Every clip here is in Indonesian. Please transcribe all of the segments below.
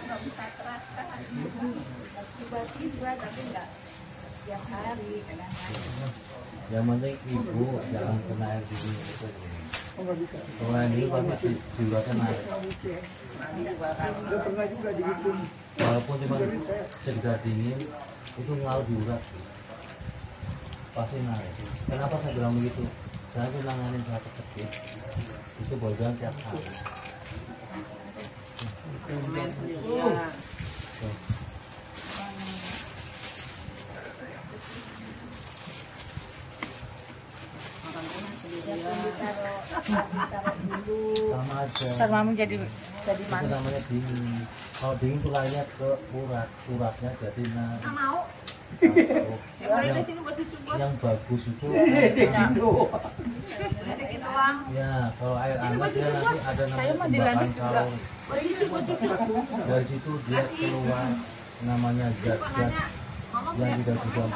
nggak bisa terasa. Tiba-tiba tapi nggak tiap hari kadang-kadang. Yang penting ibu jangan kena air dingin itu. Oh, nggak bisa. Kalau air dingin pasti diuratnya naik. Udah pernah juga dihitung. Walaupun cuma sekedar dingin itu ngaruh di urat pasti naik. Kenapa saya bilang begitu? Saya tuh nanganin satu kecil itu bodohan tiap hari. Sama aja. Ntar mami jadi Itu manis. namanya dingin. Kalau dingin tuh larinya ke uratnya jadi Mau? yang bagus itu ya kalau air hangat dia nanti ada namanya pembakaran kalori. Dari situ dia keluar namanya zat-zat yang tidak dibuang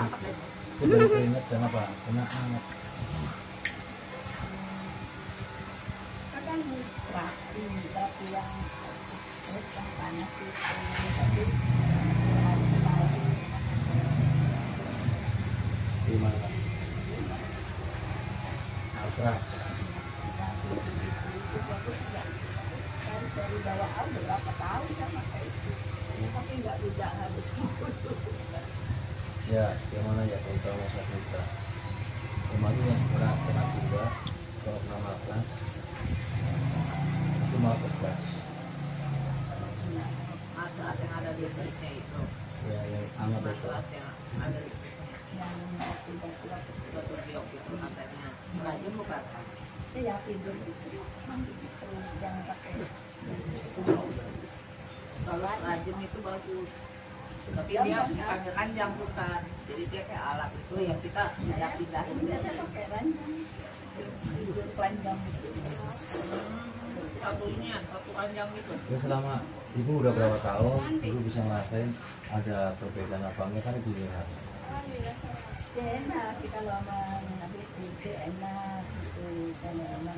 itu dari keringat dan apa kena hangat. Kadang tapi yang terus yang panas itu tapi harus sekali. Gimana? Keras. Harus dari bawaan berapa tahun sama kayak itu. Tapi nggak bisa habis dulu. Ya, gimana ya kalau tahu masa kita kemarin yang kena juga kalau kena makan itu malah keras. Gelas yang ada di fridge itu. Ya, yang hangat itu. Gelas yang ada di fridge. Yang masih kuat Batu biok itu katanya. Rajin bukan? saya tidur itu di situ jangan pakai Kalau rajin itu bagus. Tapi dia panjang bukan. Jadi dia kayak alat itu yang kita pindah-pindahin. saya pakai ranjang tidur panjang gitu. Satu ranjang gitu. Ya selama ibu udah berapa tahun, ibu bisa ngerasain ada perbedaan apa enggak kan ibu lihat. Ya enak sih kalau sama habis itu enak gitu kan enak.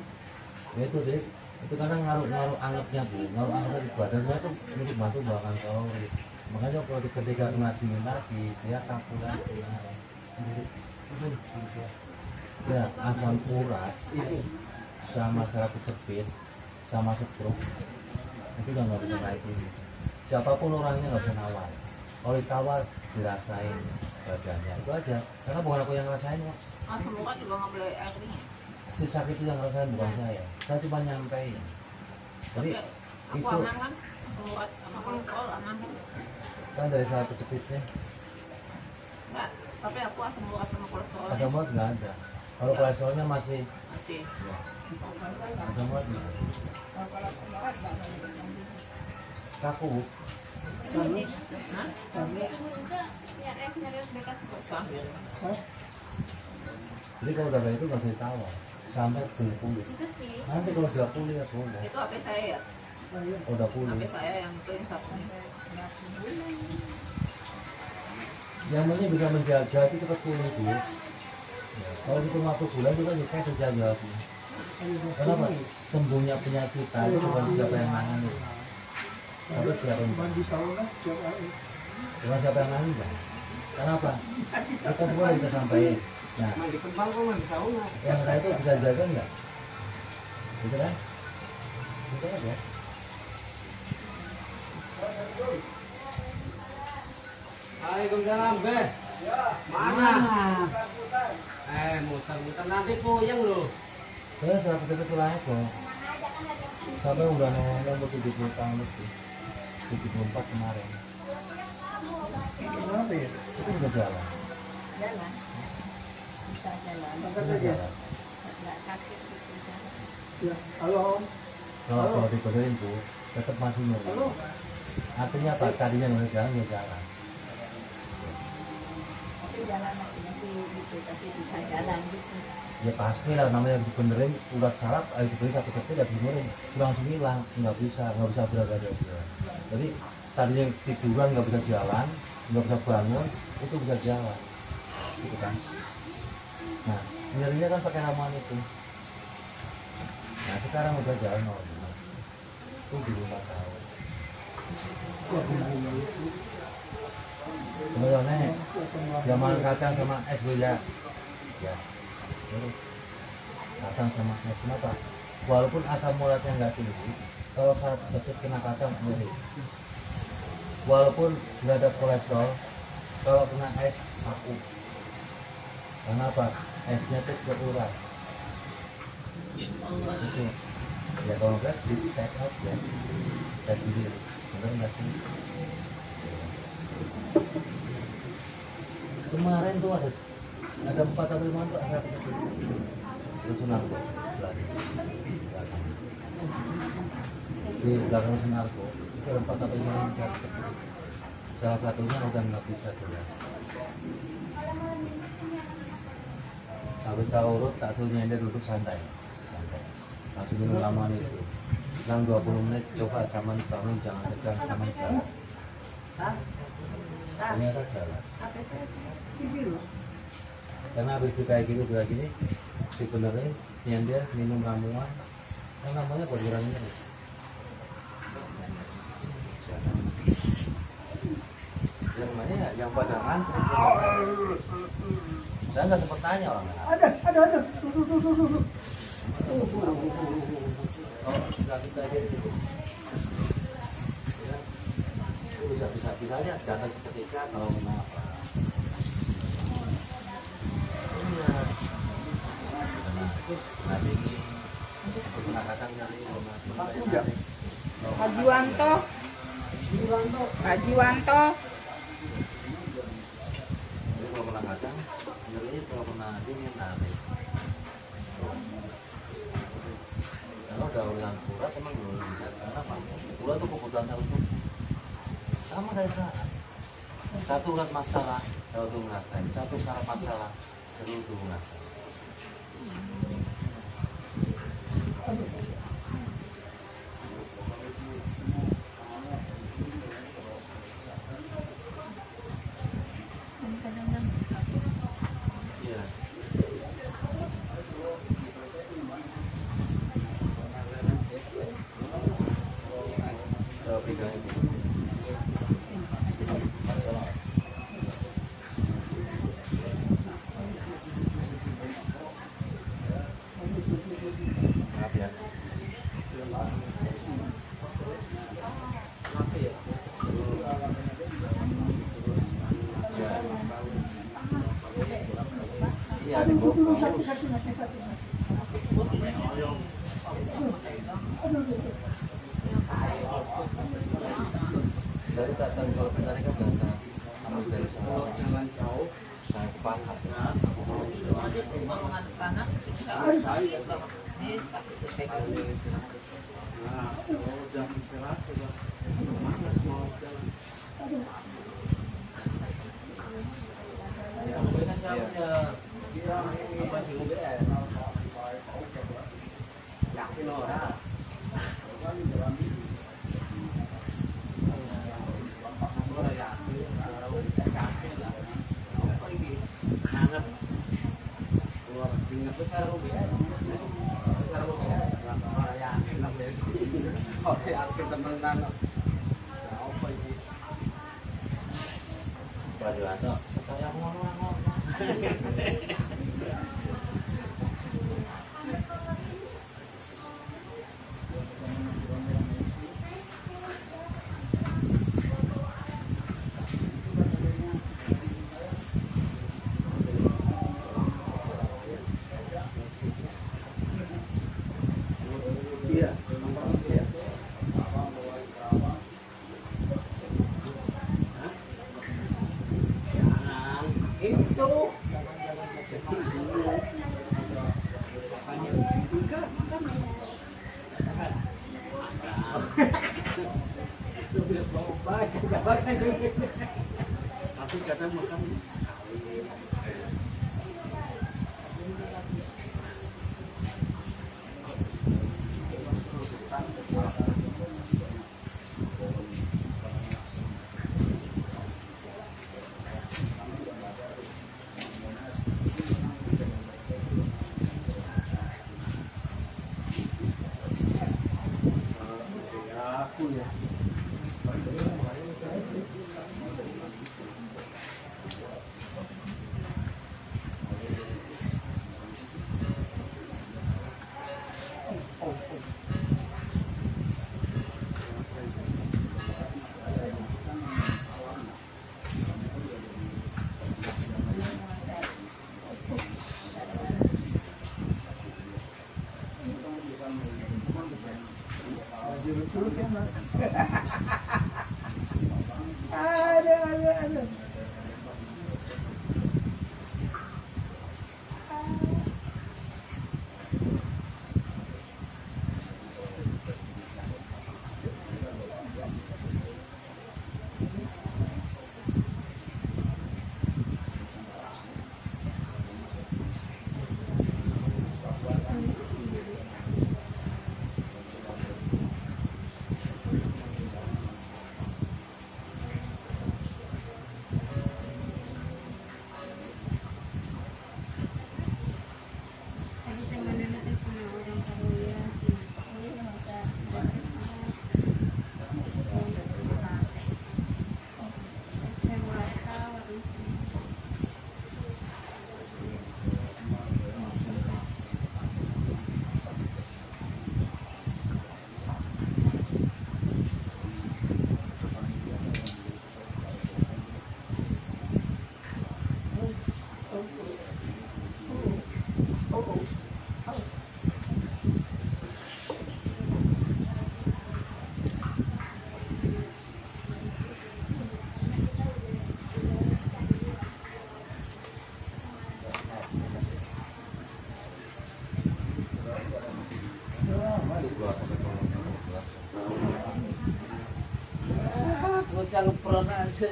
Ya itu deh, itu kadang ngaruh angetnya bu, ngaruh angetnya di badan saya tuh untuk bantu bahkan kalori. Makanya kalau ketika kena dingin lagi dia kaku lagi. Ya asam urat sama saraf kejepit sama stroke itu udah nggak bisa naik ini. Siapapun orangnya nggak bisa nawar. Kalau ditawar dirasain badannya itu aja. Karena bukan aku yang ngerasain kok. Semoga juga nggak boleh air dingin. Si sakit itu yang ngerasain bukan saya. Saya cuma nyampein. Jadi Aku itu aman kan? Semoga sama kolesterol aman. kan dari saraf kejepitnya Enggak. Tapi aku asam urat sama kolesterol. asam urat nggak ada. Kalau kolesterolnya masih Masih. ya, asam urat nggak ada. Kalau semangat nggak boleh Kaku. Sambil. Jadi kalau udah kayak itu nggak bisa ditawar sampai pulih. Nanti kalau udah pulih ya boleh. Itu HP saya ya. Kalau udah pulih. HP saya yang itu yang satu. Yang penting bisa menjaga itu cepat pulih bu. Ya, kalau itu 50 bulan itu kan juga terjaga bu. Kenapa? Sembuhnya penyakit itu bukan siapa yang nangani, tapi siapa yang Mandi sauna setiap hari. bukan siapa yang nangani kan? Kenapa? Kita semua kita sampaikan. Nah, Mandi kembang kok mandi sauna. yang saya itu bisa jaga nggak? Gitu kan? Gitu aja. Waalaikumsalam, Beh. Mana? Muter-muter nanti puyeng loh. Saya serap itu tulangnya kok. Sampai udah nongol mau 70 tahun lebih. 74 kemarin. Kenapa ya? Itu udah jalan. jalan bisa jalan Angkat Udah aja. jalan. nggak sakit gitu jalan. Ya, halo. Kalau dibenerin bu, tetap masih nyeri. Halo. Artinya apa? Tadinya nggak jalan, ya jalan. tapi jalan masih gitu tapi bisa jalan gitu. Ya pasti lah namanya dibenerin urat saraf, ayo dibenerin satu kecil ya dibenerin langsung hilang, nggak bisa berada dia. Jadi tadinya tiduran nggak bisa jalan, nggak bisa bangun, itu bisa jalan, gitu kan? Nah nyerinya kan pakai ramuan itu. Nah sekarang udah jalan normal. itu di rumah tahun. Kemudian zaman kacang sama es ya, ya. Kacang sama es kenapa? Walaupun asam uratnya nggak tinggi, kalau saat betul kena kacang nyeri. Walaupun nggak ada kolesterol, kalau kena es aku. Kenapa? Esnya itu berurat. Itu. Ya kalau nggak di tes aja, tes sendiri. Benar nggak sih? Kemarin tuh ada 4 atau 5 tuh ada itu Sunarko di belakang Sunarko itu ada 4 atau 5 yang jatuh. Salah satunya udah nggak bisa jalan. Habis tahu urut tak suruh nyender duduk santai, langsung minum lama itu. Selang 20 menit coba sama bangun, jangan tegang sama jalan. Ternyata jalan. Karena habis itu kayak gitu gini sebenarnya yang dia minum ramuan kan namanya buat kurangnya yang mana ya yang pada ngantri saya nggak sempat tanya orang Ada. Tuh. oh sudah kita aja gitu bisa aja datang seketika kalau kenapa. Haji Wanto. Jadi kalau kena kacang, nyeri kalau kena dingin narik. Kalau udah ulang urat emang belum bisa. Kenapa? Urat itu kebutuhan satu tubuh. Sama kayak saat. Satu urat masalah, satu ngerasain. Satu saraf masalah, seluruh tubuh ngerasain. Iya. Coba pegang ini. Maaf ya. Iya, di bawah. Dari datang kalau bentar kan datang. Habis dari sana jalan jauh, saya paham. Mengasih anak Nah, kalau udah istirahat udah malas mau jalan. Ya, mereka siapa ya? Apa sih UBS? Yakin orang. Hangat. Keluar ingat besar UBS. Besar UBS. Yakin lah deh. Oh, yakin temenan. Apa ini? Pak Juwanto, saya ngomong. Iya. Iya. Jangan. Itu. Tapi kadang makan sekali. Ya, aku ya. Terus ya, Mas. Aduh. Bocah ngeprot aja.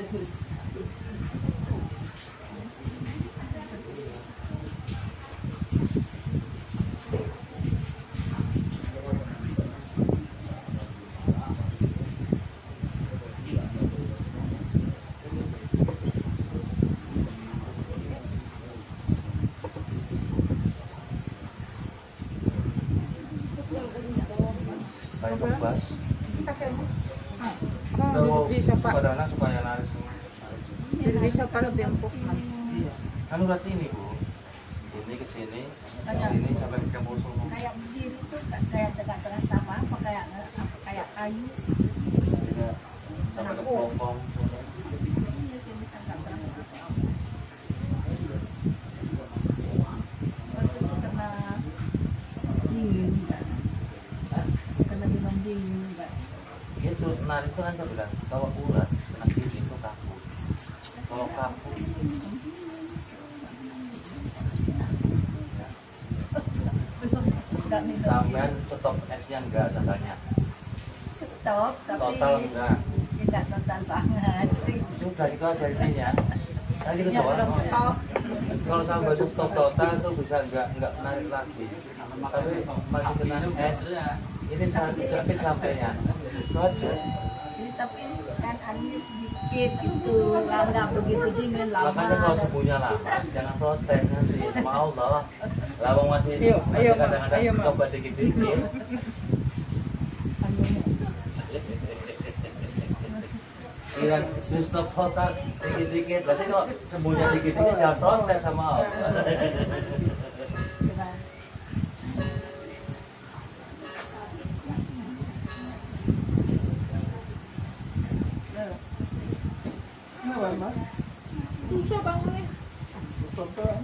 Kayak bebas. Oh, bisa Pak. Kadang-kadang supaya lari semua. Bisa Pak lebih empuk. Kan udah ini Bu. Ini ke sini sampai ke musuh. Kayak berdiri tuh kayak tengah-tengah sama apa kayak kayu. Tidak sampai ke pelopong. Iya sih bisa nggak terasa apa-apa. Maksudnya kena dingin enggak? Kena demam dingin enggak? Itu nari itu kan saya bilang kalau urat kena gini itu kaku. Kalau kaku Enggak minum. sampean stop esnya enggak katanya. Stop tapi Total enggak. tidak total banget. Sudah itu aja intinya. Kan gitu Ya, doang. belum stop. Kalau sampai stop total itu bisa enggak narik lagi. Tapi masih kena es. Ini sakit sampainya. Itu aja. Jadi tapi kan anginnya sedikit gitu, nggak begitu dingin lama. Makanya kalau sembuhnya lama, jangan protes nanti sama Allah. Lawang masih kadang-kadang coba dikit-dikit. Iya, stop total dikit-dikit. Berarti kalau sembuhnya dikit-dikit jangan protes sama Allah. Coba. Kenapa, Mas? Susah bangunnya. Contoh.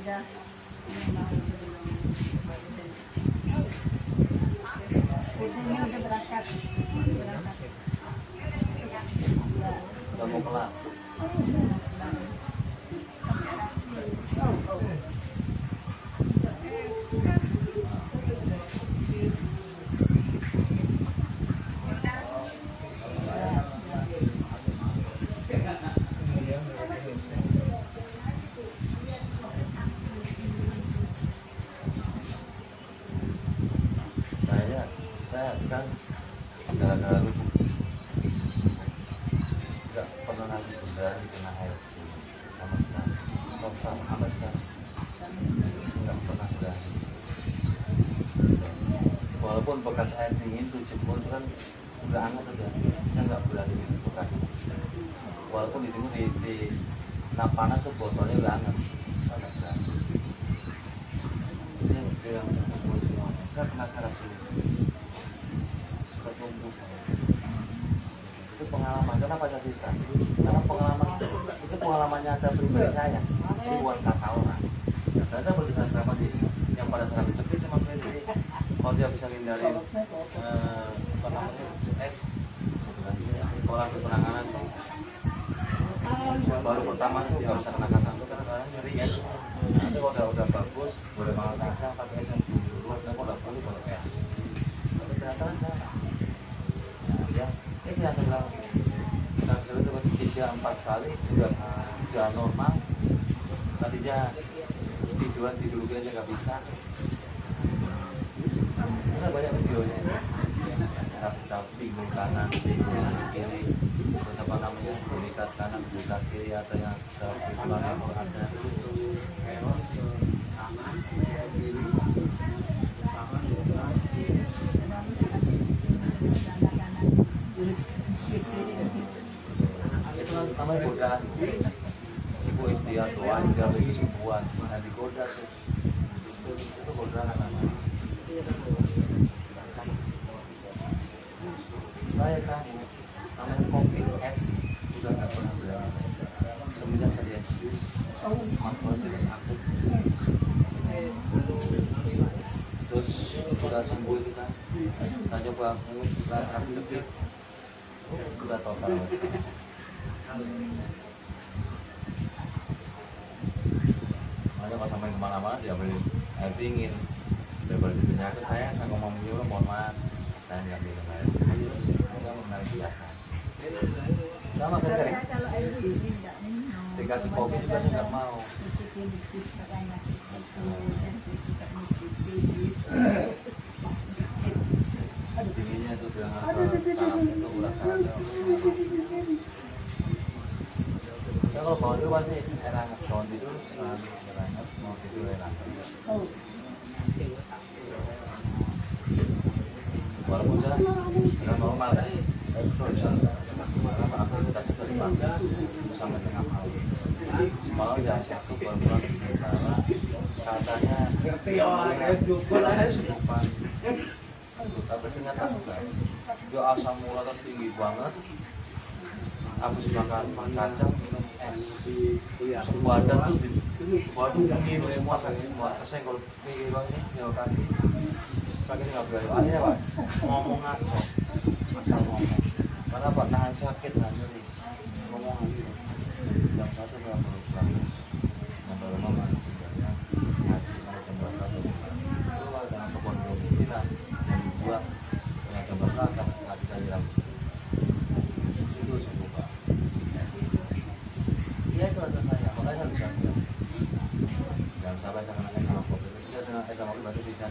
Udah. Ini udah berangkat. Udah mau kelar. sampai sekarang nggak pernah berani. Walaupun bekas air dingin tuh jempol itu kan udah hangat udah, saya nggak berani minum bekas. Walaupun di nak panas tuh botolnya udah hangat, saya nggak berani. Ini yang kumpul semua. Saya penasaran sih, suka tumbuh. Itu pengalaman. Kenapa saya cerita? Karena pengalaman itu pengalaman nyata pribadi saya. Ini bukan kata orang. Ternyata berkisah sama di yang pada saat itu cuma pede. Kalau dia bisa hindarin apa namanya es, orang penanganan tuh baru pertama tuh nggak bisa kena kata tuh karena kadang nyeri ya. Nanti kalau udah bagus boleh makan kacang pakai es yang dulu, dan kalau udah bagus boleh es. Tapi ternyata salah. Nah, ya ini yang saya bilang kita itu 3-4 kali udah normal. Tadinya tidur aja nggak bisa. Karena banyak videonya, tapi bingung kanan, bingung kiri, terus apa namanya, berikat kanan, berikat kiri, ada yang sebelah ada. Itu kan namanya godaan. Ibu ikhtiar doa hingga begitu buat, nah digoda tuh. Itu godaan namanya. Saya kan namanya kopi es udah nggak pernah berani. Semenjak saya SD, makan terus akut. Terus udah sembuh kita coba kita terapi sedikit, udah total. Makanya kalau sampai kemana-mana dia beli air dingin. Daripada di penyakit saya ngomong dulu, mohon maaf saya nggak minum air nggak mengenal biasa sama kan Saya kalau air dingin nggak minum. dikasih kopi juga saya nggak mau. Cuci makanya gitu dan juga nyuci. Dinginnya tuh dengan salam itu udah sangat. Saya kalau bangun dulu pasti air hangat, bangun tidur selalu air hangat, mau tidur air hangat. Walaupun saya sudah normal ya, karena aktivitasnya dari pagi sampai tengah malam. Semalam jam 1 baru pulang ke Jakarta, katanya kesurupan. Tapi ternyata enggak. Dia asam urat tinggi banget. Habis makan kacang minum es. Badan tuh dingin semua sakit semua. Kesenggol kaki banget nih, kaki. Pakai nggak berani. Akhirnya Pak ngomong ngaco, asal ngomong. Karena Pak nahan sakit nahan nyeri. Ngomong aja. Jam 1 nggak perlu pulang. Nggak mama tinggalnya ngaji kalau jam 2 keluar dengan kebun kita jam 2 dengan jam 2 nggak bisa jalan. Itu saya buka. Iya itu alasan saya. Makanya saya bisa bilang jangan sampai saya kenal sama kopi. Bisa dengan sama kopi bisa.